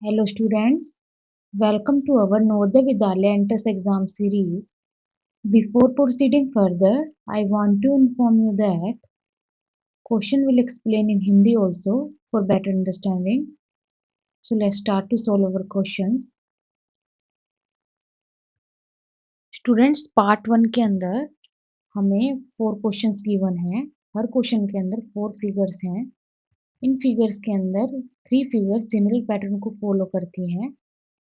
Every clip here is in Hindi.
Hello students, welcome to our Navodaya Vidyalaya Entrance Exam series. Before proceeding further, I want to inform you that question will explain in Hindi also for better understanding. So let's start to solve our questions. Students part 1 के अंदर हमें 4 क्वेश्चंस गिवन है। हर क्वेश्चन के अंदर 4 फिगर्स हैं। इन फिगर्स के अंदर 3 फिगर्स सिमिलर पैटर्न को फॉलो करती हैं।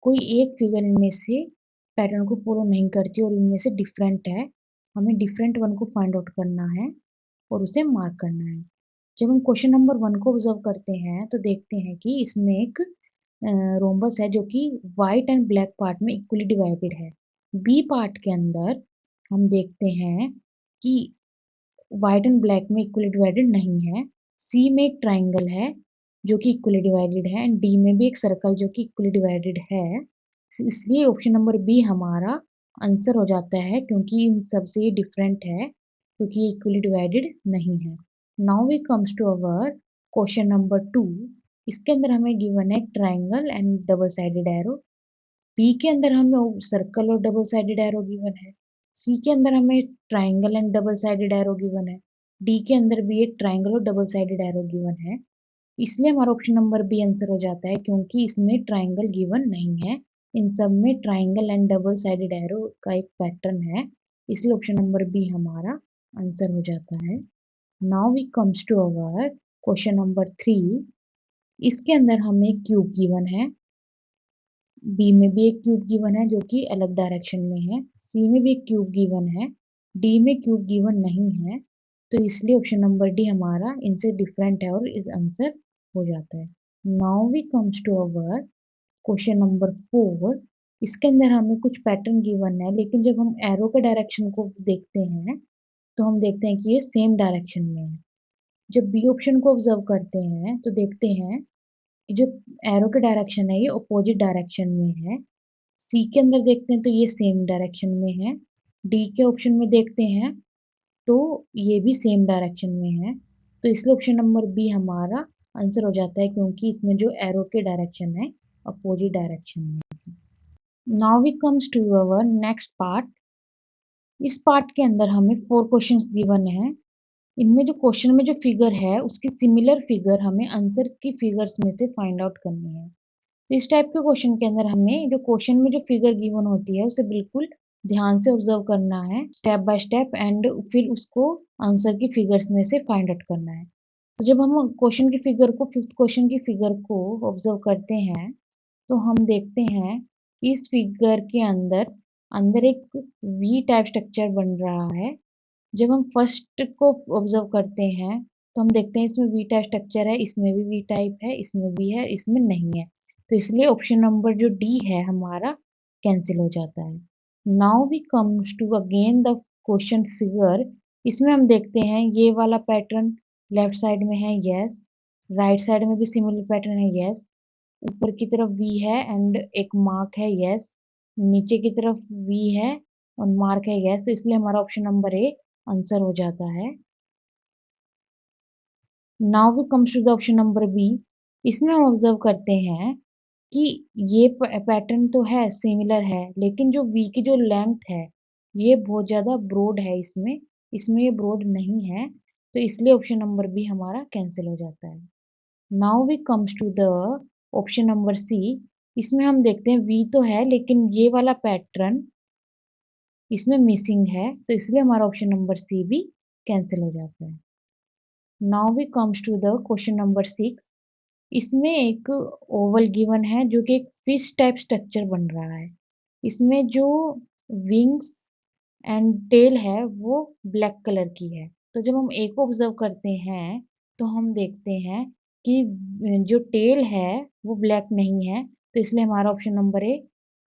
कोई एक फिगर इनमें से पैटर्न को फॉलो नहीं करती और इनमें से डिफरेंट है। हमें डिफरेंट वन को फाइंड आउट करना है और उसे मार्क करना है। जब हम क्वेश्चन नंबर 1 को ऑब्जर्व करते हैं तो देखते हैं कि इसमें एक रोम्बस है जो कि वाइट एंड ब्लैक पार्ट में इक्वली डिवाइडेड है। बी पार्ट के अंदर हम देखते हैं कि वाइट एंड ब्लैक में इक्वली डिवाइडेड नहीं है। सी में एक ट्राइंगल है जो कि इक्वली डिवाइडेड है एंड डी में भी एक सर्कल जो कि इक्वली डिवाइडेड है। इसलिए ऑप्शन नंबर बी हमारा आंसर हो जाता है क्योंकि इन सब से ये डिफरेंट है क्योंकि ये इक्वली डिवाइडेड नहीं है। Now we comes to our question number 2। इसके अंदर हमें गिवन है triangle and double sided arrow. B के अंदर हमें सर्कल और डबल साइडेड एरो गिवन है। सी के अंदर हमें triangle and double sided arrow given है। डी के अंदर भी एक ट्राइंगल और डबल साइडेड एरो गिवन है। इसलिए हमारा ऑप्शन नंबर बी आंसर हो जाता है क्योंकि इसमें ट्राइंगल गिवन नहीं है। इन सब में triangle and double sided arrow का एक पैटर्न है, इसलिए ऑप्शन नंबर बी हमारा आंसर हो जाता है। Now we comes to our question number 3। इसके अंदर हमें क्यूब गिवन है। बी में भी एक क्यूब गिवन है जो कि अलग डायरेक्शन में है। सी में भी एक क्यूब गिवन है। डी में क्यूब गिवन नहीं है, तो इसलिए ऑप्शन नंबर डी हमारा इनसे डिफरेंट है और इस आंसर हो जाता है। Now we comes to our question number 4। इसके अंदर हमें कुछ पैटर्न गिवन है, लेकिन जब हम एरो के डायरेक्शन को देखते हैं तो हम देखते हैं कि ये सेम डायरेक्शन में है। जब बी ऑप्शन को ऑब्जर्व करते हैं तो देखते हैं कि जो एरो के डायरेक्शन है ये अपोजिट डायरेक्शन में है। सी के अंदर देखते हैं तो ये सेम डायरेक्शन में है। डी के ऑप्शन में देखते हैं तो ये भी सेम डायरेक्शन में है, तो इसलिए ऑप्शन नंबर बी हमारा आंसर हो जाता है क्योंकि इसमें जो एरो के डायरेक्शन है अपोजिट डायरेक्शन में। Now we comes to our next part. इस पार्ट के अंदर हमें 4 क्वेश्चंस गिवन है। इनमें जो क्वेश्चन में जो फिगर है उसकी सिमिलर फिगर हमें आंसर की फिगर्स में से फाइंड आउट करनी है। तो इस टाइप के क्वेश्चन के अंदर हमें जो क्वेश्चन में जो फिगर गिवन होती है उसे बिल्कुल ध्यान से ऑब्जर्व करना है स्टेप बाय स्टेप एंड फिर उसको आंसर की फिगर्स में से फाइंड आउट करना है। तो जब हम क्वेश्चन की फिगर को फिफ्थ क्वेश्चन की फिगर को ऑब्जर्व करते हैं तो हम देखते हैं कि इस फिगर के अंदर अंदर एक वी टाइप स्ट्रक्चर बन रहा है। जब हम फर्स्ट को ऑब्जर्व करते हैं तो हम देखते हैं इसमें वी टाइप स्ट्रक्चर है, इसमें भी वी टाइप है, इसमें भी है, इसमें नहीं है, तो इसलिए ऑप्शन नंबर जो डी है हमारा कैंसिल हो जाता है। Now we comes to again the question figure. इसमें हम देखते हैं ये वाला पैटर्न लेफ्ट साइड में है, यस। राइट साइड में भी सिमिलर पैटर्न है, यस। ऊपर की तरफ वी है एंड एक मार्क है, यस। नीचे की तरफ वी है और मार्क है, यस। तो इसलिए हमारा ऑप्शन नंबर ए आंसर हो जाता है। Now we comes to the option number B. इसमें हम ऑब्जर्व करते हैं कि ये पैटर्न तो है, सिमिलर है, लेकिन जो वी की जो लेंथ है ये बहुत ज्यादा ब्रॉड है। इसमें इसमें ये ब्रॉड नहीं है, तो इसलिए ऑप्शन नंबर बी हमारा कैंसिल हो जाता है। Now we comes to the option number C. इसमें हम देखते हैं वी तो है लेकिन ये वाला पैटर्न इसमें मिसिंग है, तो इसलिए हमारा ऑप्शन नंबर सी भी कैंसिल हो जाता है। Now we comes to the question number 6। इसमें एक ओवल गिवन है जो कि एक फिश टाइप स्ट्रक्चर बन रहा है। इसमें जो विंग्स एंड टेल है वो ब्लैक कलर की है। तो जब हम ए को ऑब्जर्व करते हैं तो हम देखते हैं कि जो टेल है वो ब्लैक नहीं है, तो इसलिए हमारा ऑप्शन नंबर ए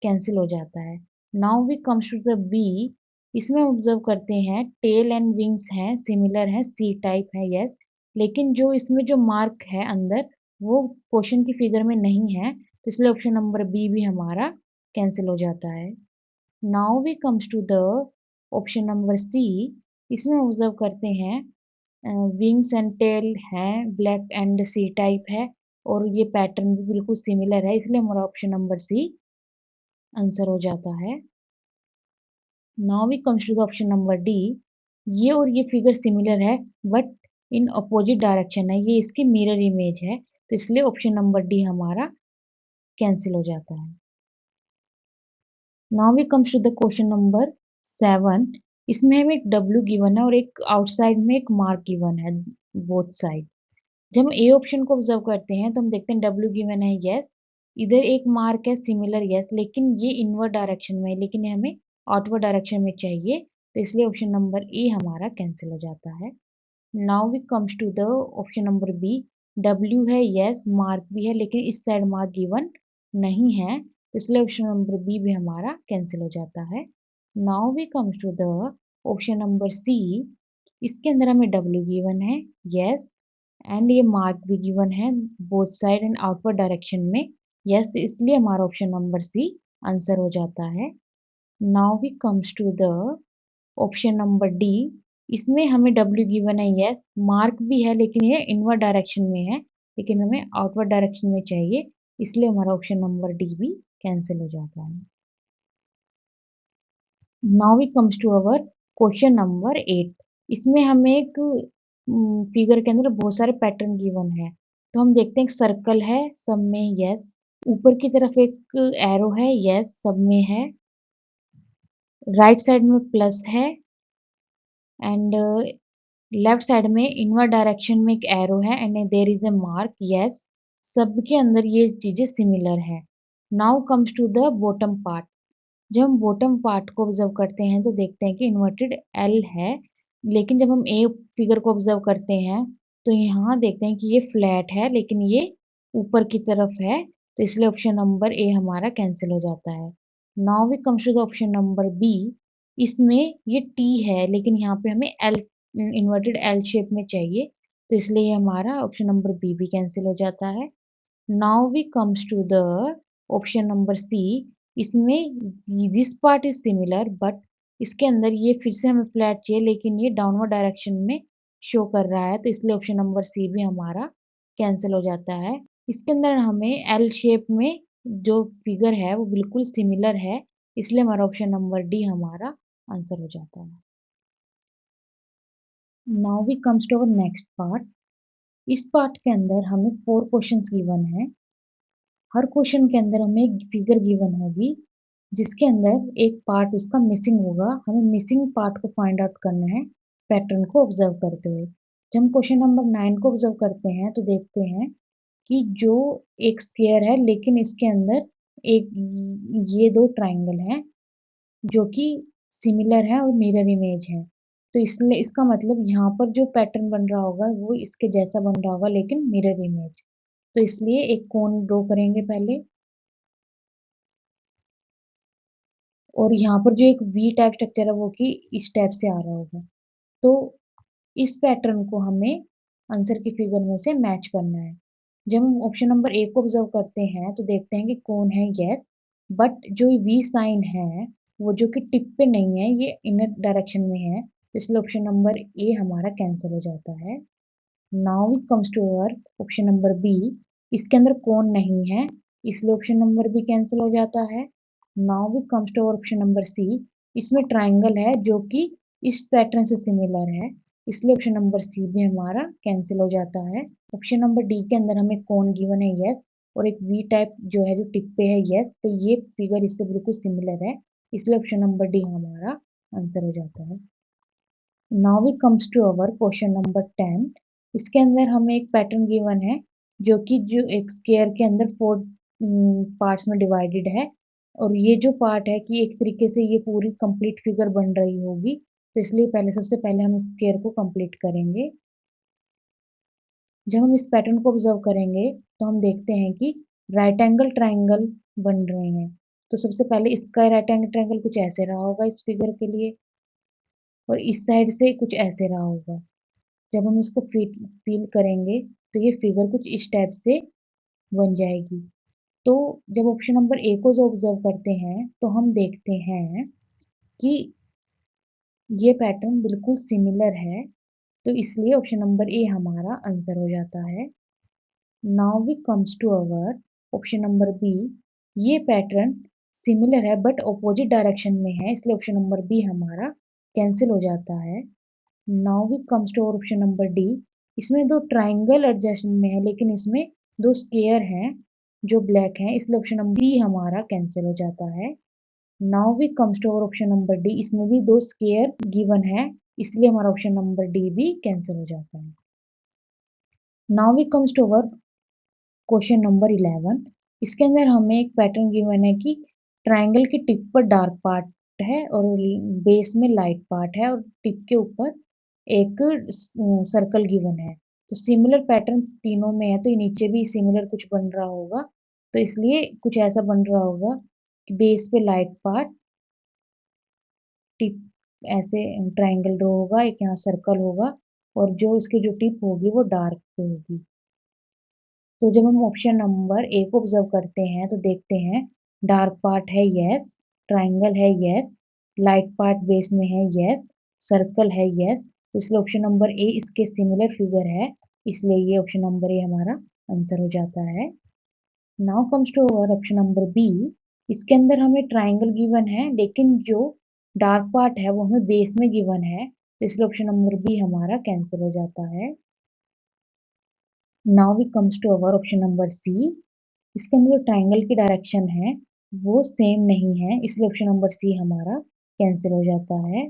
कैंसिल हो जाता है। Now we comes to the B. इसमें ऑब्जर्व करते हैं टेल एंड विंग्स हैं, सिमिलर है, सी टाइप है, यस। लेकिन जो इसमें जो मार्क है अंदर वो क्वेश्चन की फिगर में नहीं है, तो इसलिए ऑप्शन नंबर बी भी हमारा कैंसिल हो जाता है। Now we comes to the option number C. इसमें ऑब्जर्व करते हैं विंग्स एंड टेल हैं, ब्लैक एंड सी टाइप है, और ये पैटर्न भी बिल्कुल सिमिलर है, इसलिए हमारा ऑप्शन नंबर सी आंसर हो जाता है। Now we comes to the option number D. ये और ये फिगर सिमिलर है बट इन अपोजिट डायरेक्शन है, ये इसकी मिरर इमेज है, तो इसलिए ऑप्शन नंबर डी हमारा कैंसिल हो जाता है। Now we comes to the question number 7। इसमें हमें एक डब्ल्यू गिवन है और एक आउटसाइड में एक मार्क गिवन है, बोथ साइड। जब हम ए ऑप्शन को ऑब्जर्व करते हैं तो हम देखते हैं डब्ल्यू गिवन है, यस। इधर एक मार्क है सिमिलर, यस, लेकिन ये इनवर्ड डायरेक्शन में है, लेकिन ये हमें आउटवर्ड डायरेक्शन में चाहिए, तो इसलिए ऑप्शन नंबर ए हमारा कैंसिल हो जाता है। Now we comes to the option number B. W है, यस, मार्क भी है, लेकिन इस साइड मार्क गिवन नहीं है, तो इसलिए ऑप्शन नंबर बी भी हमारा कैंसिल हो जाता है। Now we comes to the option number C. इसके अंदर हमें डब्ल्यू गिवन है, यस, एंड ये मार्क भी गिवन है both side and outward direction में, यस, तो इसलिए हमारा ऑप्शन नंबर सी आंसर हो जाता है। Now we comes to the option number D. इसमें हमें डब्ल्यू गिवन है, यस, मार्क भी है, लेकिन ये इनवर्ड डायरेक्शन में है, लेकिन हमें आउटवर्ड डायरेक्शन में चाहिए, इसलिए हमारा ऑप्शन नंबर डी भी कैंसिल हो जाता है। Now we comes to our question number 8। इसमें हमें एक फिगर के अंदर बहुत सारे पैटर्न गिवन है, तो हम देखते हैं एक सर्कल है, सब में यस, ऊपर की तरफ एक एरो है, यस, सब में है, राइट साइड में प्लस है, एंड लेफ्ट साइड में इनवर्ड डायरेक्शन में एक एरो है, and there is a mark, yes, सबके अंदर ये चीजें सिमिलर है। Now comes to the bottom part. जब हम बॉटम पार्ट को ऑब्जर्व करते हैं तो देखते हैं कि इन्वर्टेड एल है, लेकिन जब हम ए फिगर को ऑब्जर्व करते हैं तो यहाँ देखते हैं कि ये फ्लैट है, लेकिन ये ऊपर की तरफ है, तो इसलिए ऑप्शन नंबर ए हमारा कैंसिल हो जाता है। Now we comes to the option number B. इसमें ये टी है, लेकिन यहाँ पे हमें एल, इन्वर्टेड एल शेप में चाहिए, तो इसलिए हमारा ऑप्शन नंबर बी भी कैंसिल हो जाता है। Now we comes to the option number C. इसमें this part is similar but इसके अंदर ये फिर से हमें फ्लैट चाहिए, लेकिन ये डाउनवर्ड डायरेक्शन में शो कर रहा है, तो इसलिए ऑप्शन नंबर सी भी हमारा कैंसिल हो जाता है। इसके अंदर हमें एल शेप में जो फिगर है वो बिल्कुल सिमिलर है, इसलिए हमारा ऑप्शन नंबर डी हमारा आंसर हो जाता है। Now we comes to our next part. इस पार्ट के अंदर हमें 4 क्वेश्चंस गिवन है। हर क्वेश्चन के अंदर हमें एक फिगर गिवन होगी जिसके अंदर एक पार्ट उसका मिसिंग होगा, हमें मिसिंग पार्ट को फाइंड आउट करना है पैटर्न को ऑब्जर्व करते हुए। जब हम क्वेश्चन नंबर 9 को ऑब्जर्व करते हैं तो देखते हैं कि जो एक स्क्वायर है, लेकिन इसके अंदर एक ये दो ट्राइंगल हैं जो कि सिमिलर है और मिरर इमेज है, तो इसलिए इसका मतलब यहाँ पर जो पैटर्न बन रहा होगा वो इसके जैसा बन रहा होगा, लेकिन मिरर इमेज, तो इसलिए एक कोन ड्रॉ करेंगे पहले, और यहाँ पर जो एक वी टाइप स्ट्रक्चर है वो कि इस टाइप से आ रहा होगा, तो इस पैटर्न को हमें आंसर की फिगर में से मैच करना है। जब हम ऑप्शन नंबर ए को ऑब्जर्व करते हैं तो देखते हैं कि कौन है, यस, बट जो वी साइन है वो जो कि टिप पे नहीं है, ये इनर डायरेक्शन में है, तो इसलिए ऑप्शन नंबर ए हमारा कैंसिल हो जाता है। Now it comes to our option number B. इसके अंदर कौन नहीं है, इसलिए ऑप्शन नंबर बी कैंसिल हो जाता है। Now it comes to our option number C. इसमें ट्राइंगल है जो कि इस पैटर्न से सिमिलर है, इसलिए ऑप्शन नंबर सी भी हमारा कैंसिल हो जाता है। ऑप्शन नंबर डी के अंदर हमें कौन गिवन है, यस, और एक वी टाइप जो है जो टिप पे है, यस, तो ये फिगर इससे बिल्कुल सिमिलर है, इसलिए ऑप्शन नंबर डी हमारा आंसर हो जाता है। Now we comes to our question number 10। इसके अंदर हमें एक पैटर्न गिवन है जो कि जो एक स्क्वायर के अंदर 4 पार्ट्स में डिवाइडेड है, और ये जो पार्ट है कि एक तरीके से ये पूरी कंप्लीट फिगर बन रही होगी, तो इसलिए पहले सबसे पहले हम स्क्वायर को कंप्लीट करेंगे। जब हम इस पैटर्न को ऑब्जर्व करेंगे तो हम देखते हैं कि राइट एंगल ट्राइंगल बन रहे हैं, तो सबसे पहले इसका राइट एंगल ट्राइंगल कुछ ऐसे रहा होगा इस फिगर के लिए, और इस साइड से कुछ ऐसे रहा होगा। जब हम इसको फील करेंगे तो ये फिगर कुछ इस टाइप से बन जाएगी। तो जब ऑप्शन नंबर ए को जो ऑब्जर्व करते हैं तो हम देखते हैं कि ये पैटर्न बिल्कुल सिमिलर है, तो इसलिए ऑप्शन नंबर ए हमारा आंसर हो जाता है। Now we comes to our option number B. ये पैटर्न सिमिलर है बट ऑपोजिट डायरेक्शन में है, इसलिए ऑप्शन नंबर बी हमारा कैंसिल हो जाता है। Now we comes to our option number D. इसमें दो ट्राइंगल एडजस्टमेंट में है लेकिन इसमें दो स्केयर हैं जो ब्लैक हैं, इसलिए ऑप्शन नंबर डी हमारा कैंसिल हो जाता है। Now we comes to our option number D. इसमें भी दो स्केयर गिवन है, इसलिए हमारा ऑप्शन नंबर डी भी कैंसिल हो जाता है। Now we comes to our question number 11। इसके अंदर हमें एक पैटर्न गिवन है कि ट्रायंगल की टिप पर डार्क पार्ट है और बेस में लाइट पार्ट है और टिप के ऊपर एक सर्कल गिवन है। तो सिमिलर पैटर्न तीनों में है, तो ये नीचे भी सिमिलर कुछ बन रहा होगा, तो इसलिए कुछ ऐसा बन रहा होगा कि बेस पे लाइट पार्ट, टिप ऐसे ट्रायंगल ड्रॉ होगा, एक यहाँ सर्कल होगा और जो इसकी जो टिप होगी वो डार्क पे होगी। तो जब हम ऑप्शन नंबर ए को ऑब्जर्व करते हैं तो देखते हैं डार्क पार्ट है यस, ट्रायंगल है यस, लाइट पार्ट बेस में है यस, सर्कल है यस, तो इसलिए ऑप्शन नंबर ए इसके सिमिलर फिगर है, इसलिए ये ऑप्शन नंबर ए हमारा आंसर हो जाता है। Now comes to our option number B. इसके अंदर हमें ट्रायंगल गिवन है लेकिन जो डार्क पार्ट है वो हमें बेस में गिवन है, तो इसलिए ऑप्शन नंबर बी हमारा कैंसिल हो जाता है। Now we comes to our option number C. इसके अंदर जो ट्रायंगल की डायरेक्शन है वो सेम नहीं है, इसलिए ऑप्शन नंबर सी हमारा कैंसिल हो जाता है।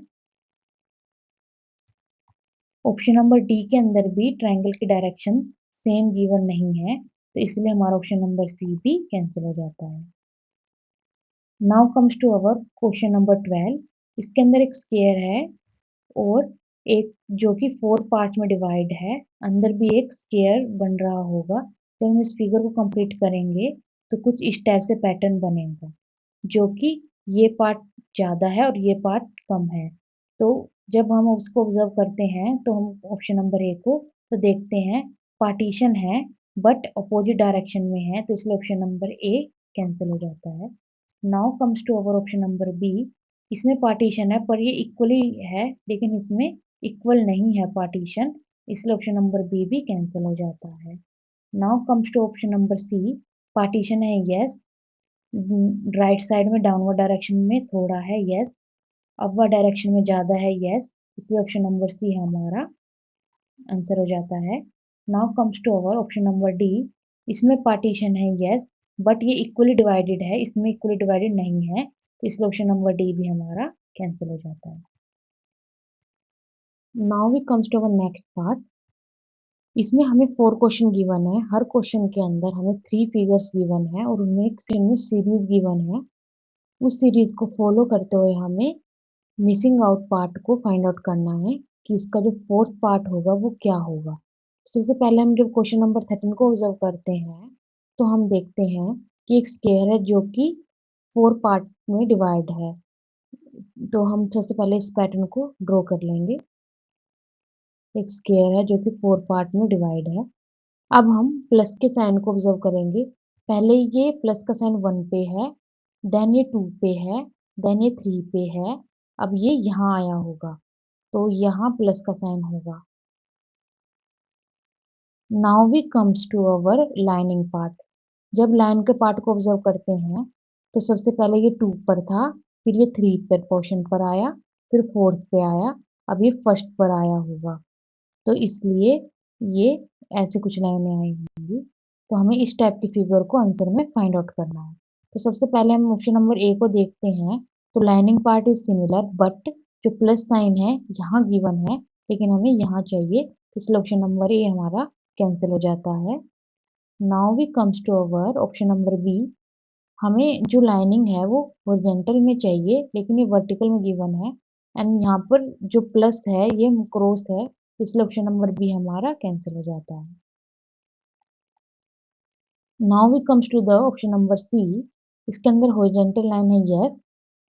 ऑप्शन नंबर डी के अंदर भी ट्रायंगल की डायरेक्शन सेम गिवन नहीं है, तो इसलिए हमारा ऑप्शन नंबर सी भी कैंसिल हो जाता है। Now comes to our question number 12। इसके अंदर एक स्क्वायर है और एक जो कि 4 पार्ट में डिवाइड है, अंदर भी एक स्क्वायर बन रहा होगा। जब हम इस फिगर को कंप्लीट करेंगे तो कुछ इस टाइप से पैटर्न बनेगा, जो कि ये पार्ट ज़्यादा है और ये पार्ट कम है। तो जब हम उसको ऑब्जर्व करते हैं तो हम ऑप्शन नंबर ए को तो देखते हैं पार्टीशन है बट अपोजिट डायरेक्शन में है, तो इसलिए ऑप्शन नंबर ए कैंसिल हो जाता है। Now comes to our option number B. इसमें पार्टीशन है पर ये इक्वली है लेकिन इसमें इक्वल नहीं है पार्टीशन, इसलिए ऑप्शन नंबर बी भी कैंसिल हो जाता है। Now comes to option number C. Partition है यस, राइट साइड में डाउनवर्ड डायरेक्शन में थोड़ा है यस, अपवर्ड डायरेक्शन में ज़्यादा है यस, इसलिए ऑप्शन नंबर सी हमारा आंसर हो जाता है। Now comes to our option number D. इसमें पार्टीशन है यस बट ये इक्वली डिवाइडेड है, इसमें इक्वली डिवाइडेड नहीं है, तो इसलिए ऑप्शन नंबर डी भी हमारा कैंसिल हो जाता है। Now we comes to our next part. इसमें हमें 4 क्वेश्चन गिवन है, हर क्वेश्चन के अंदर हमें 3 फिगर्स गिवन है और उनमें एक सीरीज गिवन है। उस सीरीज को फॉलो करते हुए हमें मिसिंग आउट पार्ट को फाइंड आउट करना है कि इसका जो फोर्थ पार्ट होगा वो क्या होगा। सबसे पहले हम जब क्वेश्चन नंबर 13 को ऑब्जर्व करते हैं तो हम देखते हैं कि एक स्क्वायर है जो कि 4 पार्ट में डिवाइड है, तो हम सबसे पहले इस पैटर्न को ड्रॉ कर लेंगे। एक स्क्वायर है जो कि 4 पार्ट में डिवाइड है। अब हम प्लस के साइन को ऑब्जर्व करेंगे। पहले ये प्लस का साइन 1 पे है, देन ये 2 पे है, देन ये 3 पे है, अब ये यहाँ आया होगा, तो यहाँ प्लस का साइन होगा। Now we comes to our lining part. जब लाइन के पार्ट को ऑब्जर्व करते हैं तो सबसे पहले ये 2 पर था, फिर ये 3 पर पोर्शन पर आया, फिर 4th पे आया, अब ये फर्स्ट पर आया होगा, तो इसलिए ये ऐसे कुछ लाइनें आई होंगी। तो हमें इस टाइप की फिगर को आंसर में फाइंड आउट करना है। तो सबसे पहले हम ऑप्शन नंबर ए को देखते हैं, तो lining part is similar but जो प्लस साइन है यहाँ गिवन है लेकिन हमें यहाँ चाहिए, तो इसलिए ऑप्शन नंबर ए हमारा कैंसिल हो जाता है। Now we comes to our option number B. हमें जो लाइनिंग है वो हॉरिजॉन्टल में चाहिए लेकिन ये वर्टिकल में गिवन है एंड यहाँ पर जो प्लस है ये क्रॉस है, इसलिए ऑप्शन नंबर बी हमारा कैंसिल हो जाता है। Now we comes to the option number C. इसके अंदर हॉरिजॉन्टल लाइन है यस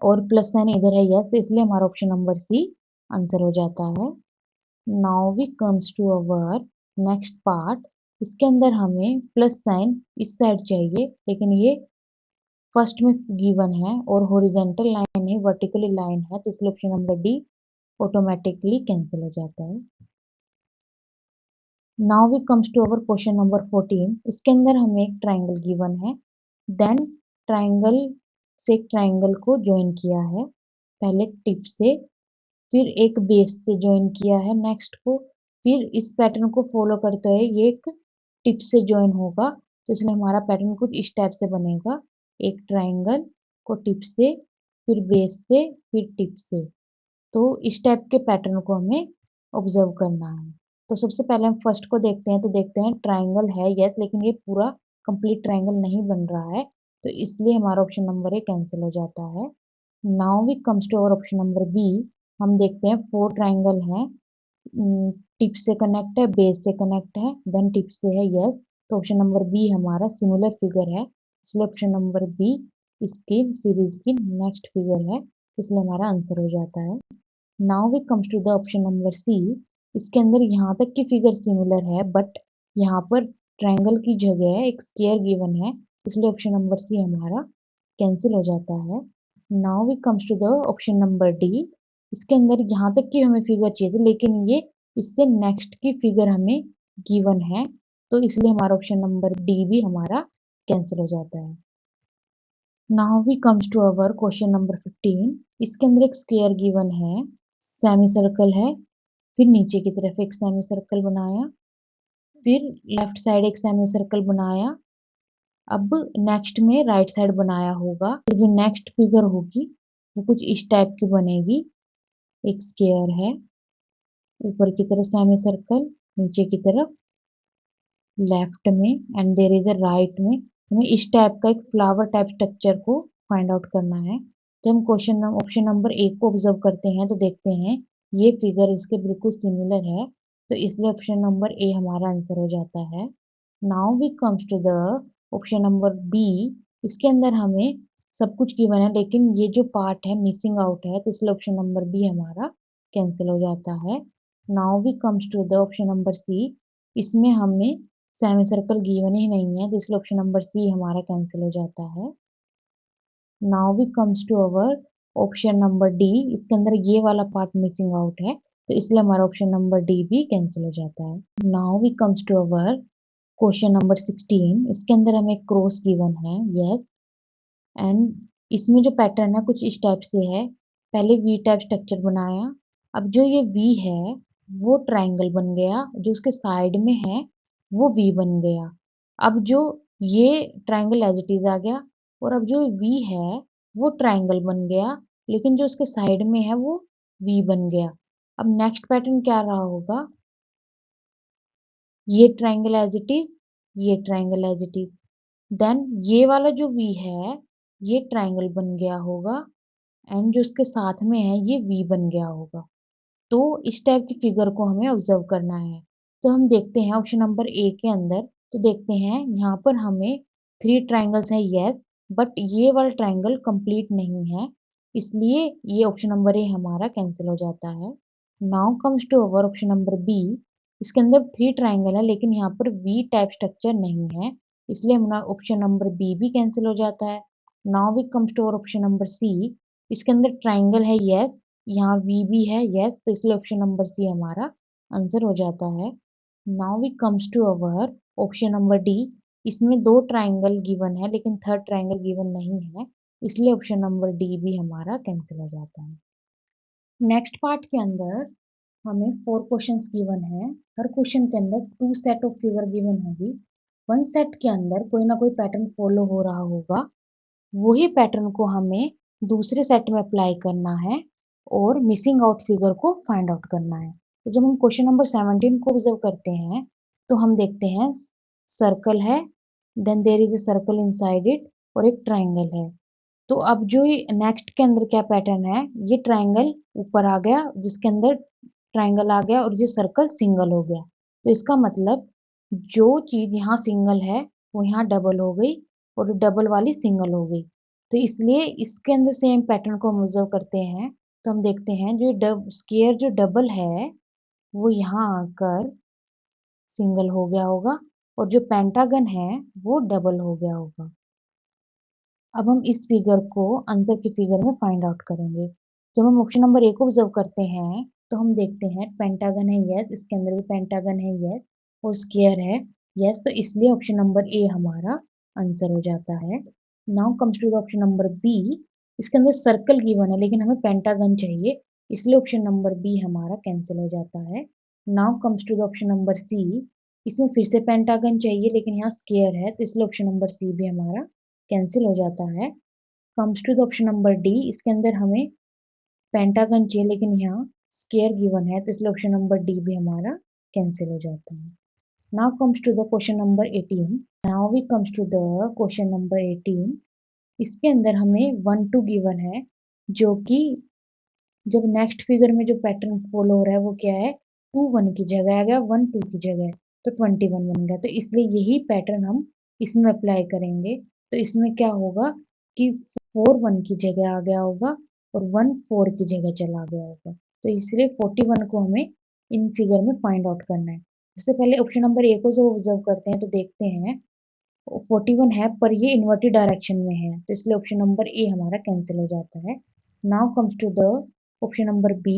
और प्लस साइन इधर है यस, तो इसलिए हमारा ऑप्शन नंबर सी आंसर हो जाता है। Now we comes to our next part. इसके अंदर हमें प्लस साइन इस साइड चाहिए लेकिन ये फर्स्ट में गिवन है और हॉरिजॉन्टल लाइन है, वर्टिकली लाइन है, तो इसलिए option number D automatically cancel हो जाता है। Now we comes to our question number 14। इसके अंदर हमें एक ट्राइंगल गिवन है। देन ट्राइंगल से एक ट्राइंगल को ज्वाइन किया है, पहले टिप से, फिर एक बेस से ज्वाइन किया है नेक्स्ट को, फिर इस पैटर्न को फॉलो करते हुए ये एक टिप से ज्वाइन होगा। तो इसलिए हमारा पैटर्न कुछ इस टाइप से बनेगा, एक ट्राइंगल को टिप से, फिर बेस से, फिर टिप से। तो इस टाइप के पैटर्न को हमें ऑब्जर्व करना है। तो सबसे पहले हम फर्स्ट को देखते हैं, तो देखते हैं ट्राइंगल है यस, लेकिन ये पूरा कंप्लीट ट्राइंगल नहीं बन रहा है, तो इसलिए हमारा ऑप्शन नंबर ए कैंसिल हो जाता है। Now we comes to our option number B. हम देखते हैं 4 ट्राइंगल हैं, टिप से कनेक्ट है, बेस से कनेक्ट है, देन टिप से है यस। तो ऑप्शन नंबर बी हमारा सिमिलर फिगर है, इसलिए ऑप्शन नंबर बी इसकी सीरीज की नेक्स्ट फिगर है, इसलिए हमारा आंसर हो जाता है। Now we comes to the option number C. इसके अंदर यहाँ तक की फिगर सिमिलर है, बट यहाँ पर ट्रायंगल की जगह एक स्क्वायर गिवन है, इसलिए ऑप्शन नंबर सी हमारा कैंसिल हो जाता है। Now we comes to the option number D. इसके अंदर यहाँ तक की हमें फिगर चाहिए थी, लेकिन ये इससे नेक्स्ट की फिगर हमें गिवन है, तो इसलिए हमारा ऑप्शन नंबर डी भी हमारा कैंसिल हो जाता है। Now we comes to our question number 15। इसके अंदर एक स्क्वायर गिवन है, सेमी सर्कल है, फिर नीचे की तरफ एक सेमी सर्कल बनाया, फिर लेफ्ट साइड एक सेमी सर्कल बनाया। अब नेक्स्ट में राइट साइड बनाया होगा, फिर जो नेक्स्ट फिगर होगी वो कुछ इस टाइप की बनेगी। एक स्क्वायर है, ऊपर की तरफ सेमी सर्कल, नीचे की तरफ लेफ्ट में and there is a right में। हमें इस टाइप का एक फ्लावर टाइप स्ट्रक्चर को फाइंड आउट करना है। जब हम क्वेश्चन ऑप्शन नंबर एक को ऑब्जर्व करते हैं तो देखते हैं ये फिगर इसके बिल्कुल सिमिलर है, तो इसलिए ऑप्शन नंबर ए हमारा आंसर हो जाता है। Now we comes to the option number B. इसके अंदर हमें सब कुछ गिवन है, लेकिन ये जो पार्ट है मिसिंग आउट है, तो इसलिए ऑप्शन नंबर बी हमारा कैंसिल हो जाता है। Now we comes to the option number C. इसमें हमें सेमी सर्कल गिवन ही नहीं है, तो इसलिए ऑप्शन नंबर सी हमारा कैंसिल हो जाता है। Now we comes to our option number D. इसके अंदर ये वाला पार्ट मिसिंग आउट है, तो इसलिए हमारा ऑप्शन नंबर डी भी कैंसिल हो जाता है। Now we comes to our question number 16। इसके अंदर हमें क्रॉस गिवन है यस, एंड इसमें जो पैटर्न है कुछ इस टाइप से है। पहले वी टाइप स्ट्रक्चर बनाया, अब जो ये वी है वो ट्राइंगल बन गया, जो उसके साइड में है वो वी बन गया। अब जो ये ट्राइंगल एज इट इज आ गया, और अब जो वी है वो ट्राइंगल बन गया, लेकिन जो उसके साइड में है वो वी बन गया। अब नेक्स्ट पैटर्न क्या रहा होगा, ये ट्राइंगल एज इट इज, ये triangle as it is, then ये वाला जो वी है ये ट्राइंगल बन गया होगा, एंड जो उसके साथ में है ये वी बन गया होगा। तो इस टाइप की फिगर को हमें ऑब्जर्व करना है। तो हम देखते हैं ऑप्शन नंबर ए के अंदर, तो देखते हैं यहाँ पर हमें 3 ट्राइंगल्स हैं यस, बट ये वाला ट्राइंगल कंप्लीट नहीं है, इसलिए ये ऑप्शन नंबर ए हमारा कैंसिल हो जाता है। Now comes to our option number B. इसके अंदर 3 ट्राइंगल है, लेकिन यहाँ पर वी टाइप स्ट्रक्चर नहीं है, इसलिए हमारा ऑप्शन नंबर बी भी कैंसिल हो जाता है। Now we comes to our option number C. इसके अंदर ट्राइंगल है यस, यहाँ वी भी है यस, तो इसलिए ऑप्शन नंबर सी हमारा आंसर हो जाता है। Now we comes to our option number D. इसमें 2 ट्राइंगल गिवन है, लेकिन थर्ड ट्राइंगल गिवन नहीं है, इसलिए ऑप्शन नंबर डी भी हमारा कैंसिल हो जाता है। नेक्स्ट पार्ट के अंदर हमें 4 क्वेश्चंस गिवन है। हर क्वेश्चन के अंदर 2 सेट ऑफ फिगर गिवन होगी। वन सेट के अंदर कोई ना कोई पैटर्न फॉलो हो रहा होगा, वही पैटर्न को हमें दूसरे सेट में अप्लाई करना है और मिसिंग आउट फिगर को फाइंड आउट करना है। तो जब हम क्वेश्चन नंबर 17 को ऑब्जर्व करते हैं तो हम देखते हैं सर्कल है, then there is a circle inside it, और एक ट्राइंगल है। तो अब जो ये नेक्स्ट के अंदर क्या पैटर्न है, ये ट्राइंगल ऊपर आ गया, जिसके अंदर ट्राइंगल आ गया और ये सर्कल सिंगल हो गया। तो इसका मतलब जो चीज यहाँ सिंगल है वो यहाँ डबल हो गई, और डबल वाली सिंगल हो गई। तो इसलिए इसके अंदर सेम पैटर्न को हम ऑब्जर्व करते हैं, तो हम देखते हैं जो स्क्वायर जो डबल है वो यहाँ आकर सिंगल हो गया होगा, और जो पेंटागन है वो डबल हो गया होगा। अब हम इस फिगर को आंसर की फिगर में फाइंड आउट करेंगे। जब हम ऑप्शन नंबर ए को ऑब्जर्व करते हैं तो हम देखते हैं पेंटागन है यस, इसके अंदर भी पेंटागन है यस, और स्क्वायर है यस, तो इसलिए ऑप्शन नंबर ए हमारा आंसर हो जाता है। Now comes to the option number B. इसके अंदर सर्कल गिवन है लेकिन हमें पेंटागन चाहिए, इसलिए ऑप्शन नंबर बी हमारा कैंसिल हो जाता है। Now comes to the option number C. इसमें फिर से पेंटागन चाहिए लेकिन यहाँ स्क्वायर है, तो इसलिए ऑप्शन नंबर सी भी हमारा कैंसिल हो जाता है। Comes to the option number D. इसके अंदर हमें पेंटागन चाहिए लेकिन यहाँ स्क्वायर गिवन है, तो इसलिए ऑप्शन नंबर डी भी हमारा कैंसिल हो जाता है। Now comes to the question number 18. Now we comes to the question number 18. इसके अंदर हमें 1 2 गिवन है, जो कि जब नेक्स्ट फिगर में जो पैटर्न फॉलो हो रहा है वो क्या है, 2 1 की जगह आ गया, 1 2 की जगह, तो 21 बन गया। तो इसलिए यही पैटर्न हम इसमें अप्लाई करेंगे। तो इसमें क्या होगा कि 4 1 की जगह आ गया होगा और 1 4 की जगह चला गया होगा। तो इसलिए 41 को हमें इन फिगर में फाइंड आउट करना है। सबसे पहले ऑप्शन नंबर ए को जब ऑब्जर्व करते हैं तो देखते हैं 41 है पर ये इन्वर्टेड डायरेक्शन में है, तो इसलिए ऑप्शन नंबर ए हमारा कैंसिल हो जाता है। Now comes to the option number B.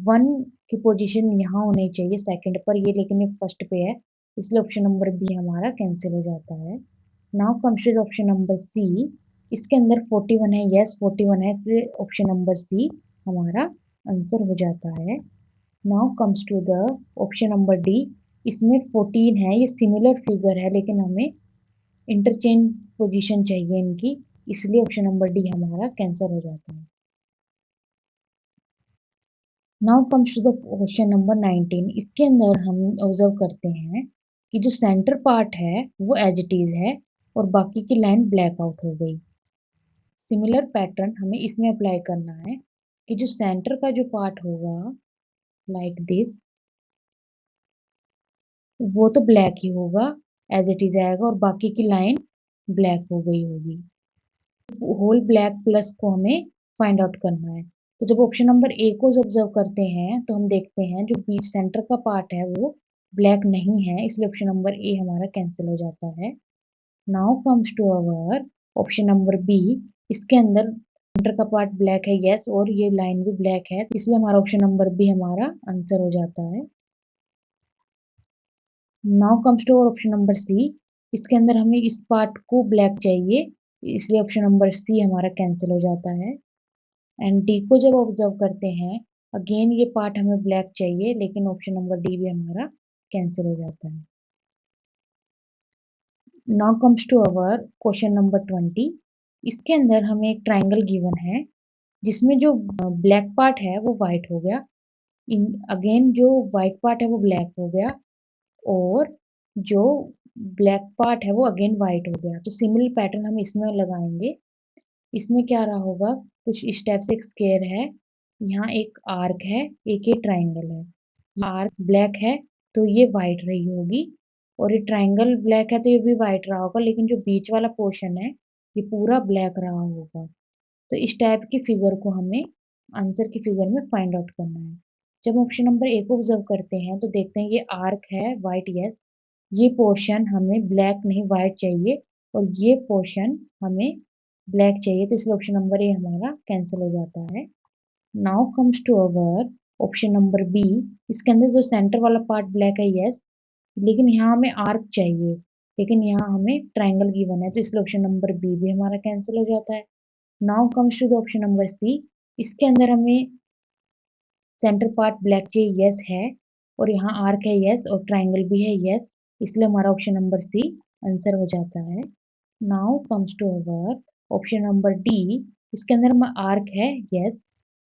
1 की पोजीशन यहाँ होनी चाहिए सेकंड पर, ये लेकिन ये फर्स्ट पे है, इसलिए ऑप्शन नंबर बी हमारा कैंसिल हो जाता है। Now comes to the option number C. इसके अंदर 41 है, यस 41 है, फिर ऑप्शन नंबर सी हमारा आंसर हो जाता है। Now comes to the option number D. इसमें 14 है, ये सिमिलर फिगर है लेकिन हमें इंटरचेंज पोजीशन चाहिए इनकी, इसलिए ऑप्शन नंबर डी हमारा कैंसिल हो जाता है। Now comes to the question number 19। इसके अंदर हम ऑब्जर्व करते हैं कि जो सेंटर पार्ट है वो एज इट इज है और बाकी की लाइन ब्लैक आउट हो गई। सिमिलर पैटर्न हमें इसमें अप्लाई करना है कि जो सेंटर का जो पार्ट होगा लाइक दिस, वो तो ब्लैक ही होगा, एज इट इज आएगा और बाकी की लाइन ब्लैक हो गई होगी। होल ब्लैक प्लस को हमें फाइंड आउट करना है। तो जब ऑप्शन नंबर ए को ऑब्जर्व करते हैं तो हम देखते हैं जो बीच सेंटर का पार्ट है वो ब्लैक नहीं है, इसलिए ऑप्शन नंबर ए हमारा कैंसिल हो जाता है। Now comes to our option number B. इसके अंदर सेंटर का पार्ट ब्लैक है यस, और ये लाइन भी ब्लैक है, इसलिए हमारा ऑप्शन नंबर बी हमारा आंसर हो जाता है। Now comes to option number C. इसके अंदर हमें इस पार्ट को ब्लैक चाहिए, इसलिए ऑप्शन नंबर सी हमारा कैंसिल हो जाता है। एंड डी को जब ऑब्जर्व करते हैं, अगेन ये पार्ट हमें ब्लैक चाहिए लेकिन ऑप्शन नंबर डी भी हमारा कैंसिल हो जाता है। Now comes to our question number 20। इसके अंदर हमें एक ट्राइंगल गिवन है जिसमें जो ब्लैक पार्ट है वो व्हाइट हो गया, इन अगेन जो व्हाइट पार्ट है वो ब्लैक हो गया और जो ब्लैक पार्ट है वो अगेन व्हाइट हो गया। तो सिमिलर पैटर्न हम इसमें लगाएंगे। इसमें क्या रहा होगा, कुछ इस टाइप से एक स्क्वायर है, यहाँ एक आर्क है, एक ये ट्राइंगल है। आर्क ब्लैक है तो ये व्हाइट रही होगी और ये ट्राइंगल ब्लैक है तो ये भी व्हाइट रहा होगा, लेकिन जो बीच वाला पोर्शन है ये पूरा ब्लैक रहा होगा। तो इस टाइप की फिगर को हमें आंसर की फिगर में फाइंड आउट करना है। जब ऑप्शन नंबर ए को ऑब्जर्व करते हैं तो देखते हैं ये आर्क है व्हाइट यस, ये पोर्शन हमें ब्लैक नहीं व्हाइट चाहिए और ये पोर्शन हमें ब्लैक चाहिए, तो इसलिए ऑप्शन नंबर ए हमारा कैंसिल हो जाता है। Now comes to our option number B. इसके अंदर जो सेंटर वाला पार्ट ब्लैक है यस, लेकिन यहाँ हमें आर्क चाहिए लेकिन यहाँ हमें ट्राइंगल गिवन है, तो इसलिए ऑप्शन नंबर बी भी हमारा कैंसिल हो जाता है। Now comes to the option number C. इसके अंदर हमें सेंटर पार्ट ब्लैक चाहिए यस है और यहाँ आर्क है यस और ट्राइंगल भी है यस, इसलिए हमारा ऑप्शन नंबर सी आंसर हो जाता है। Now comes to our option number D. इसके अंदर हमें आर्क है यस,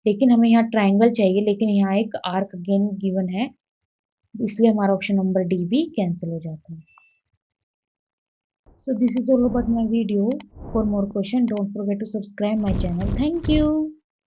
लेकिन हमें यहाँ ट्राइंगल चाहिए लेकिन यहाँ एक आर्क अगेन गिवन है, इसलिए हमारा ऑप्शन नंबर डी भी कैंसिल हो जाता है। So this is all about my video. For more question, don't forget to subscribe my channel. Thank you.